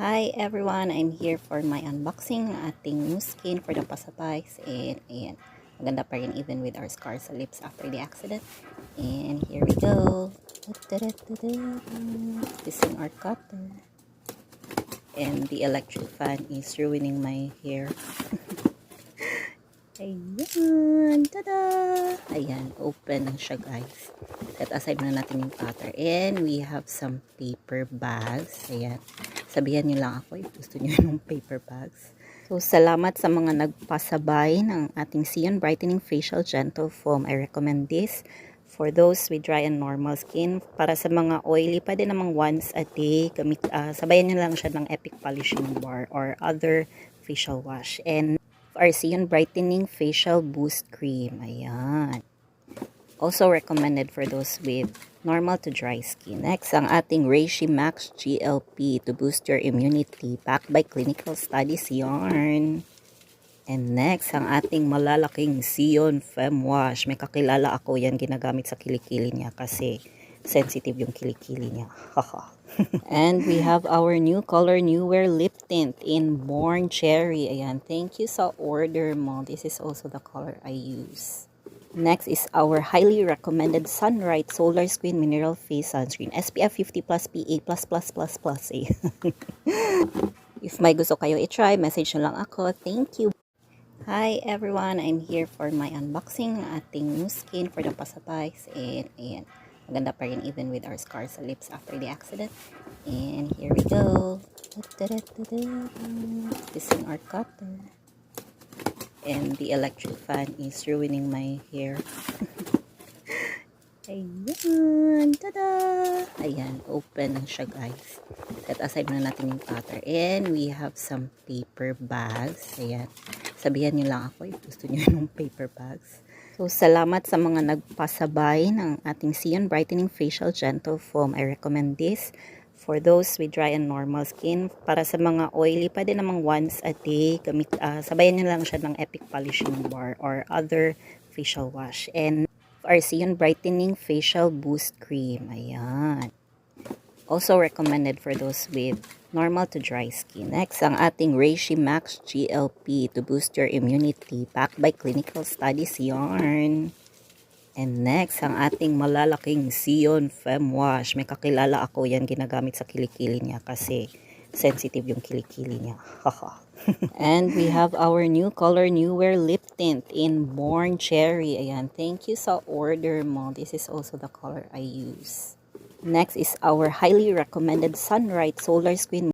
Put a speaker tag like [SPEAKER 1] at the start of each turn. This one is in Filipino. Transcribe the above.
[SPEAKER 1] Hi everyone, I'm here for my unboxing ng ating new skin for the Pasapays. And ayan, maganda pa rin even with our scars sa lips after the accident. And here we go. Using our cutter. And the electric fan is ruining my hair. Ayan, tada! Ayan, open na siya guys. Set aside muna natin yung cutter. And we have some paper bags. Ayan. Sabihan nyo lang ako if gusto nyo yung paper bags. So, salamat sa mga nagpasabay ng ating Sion Brightening Facial Gentle Foam. I recommend this for those with dry and normal skin. Para sa mga oily, pwede namang once a day. Sabayan nyo lang siya ng Epic Polishing Bar or other facial wash. And our Sion Brightening Facial Boost Cream. Ayan. Also recommended for those with normal to dry skin. Next, ang ating Reishi Max GLP to boost your immunity, backed by clinical studies yarn. And next, ang ating malalaking Sion Fem Wash. May kakilala ako yan, ginagamit sa kilikili niya kasi sensitive yung kilikili niya. And we have our new color, New Wear Lip Tint in Born Cherry. Ayan, thank you sa order mo. This is also the color I use. Next is our highly recommended Sunright Solar Screen Mineral Face Sunscreen. SPF 50 plus PA plus A. If may gusto kayo i-try, message nyo lang ako. Thank you. Hi everyone, I'm here for my unboxing ng ating new skin for the Pasapays. And ayan, maganda pa rin even with our scars sa lips after the accident. And here we go. Using our cutter. And the electric fan is ruining my hair. Ayan, tada! Ayan, open na siya guys. Set aside muna natin yung cutter. And we have some paper bags. Ayan, sabihan nyo lang ako if gusto nyo yung paper bags. So, salamat sa mga nagpasabay ng ating Sion Brightening Facial Gentle Foam. I recommend this for those with dry and normal skin. Para sa mga oily, pwede namang once a day. Sabayan nyo lang siya ng Epic Polishing Bar or other facial wash. And our Sion Brightening Facial Boost Cream. Ayan. Also recommended for those with normal to dry skin. Next, ang ating Reishi Max GLP to boost your immunity, backed by clinical studies yarn. And next, ang ating malalaking Sion Fem Wash. May kakilala ako yan, ginagamit sa kilikili niya kasi sensitive yung kilikili niya. And we have our new color, New Wear Lip Tint in Born Cherry. Ayan, thank you sa order mo. This is also the color I use. Next is our highly recommended Sunright Solar Screen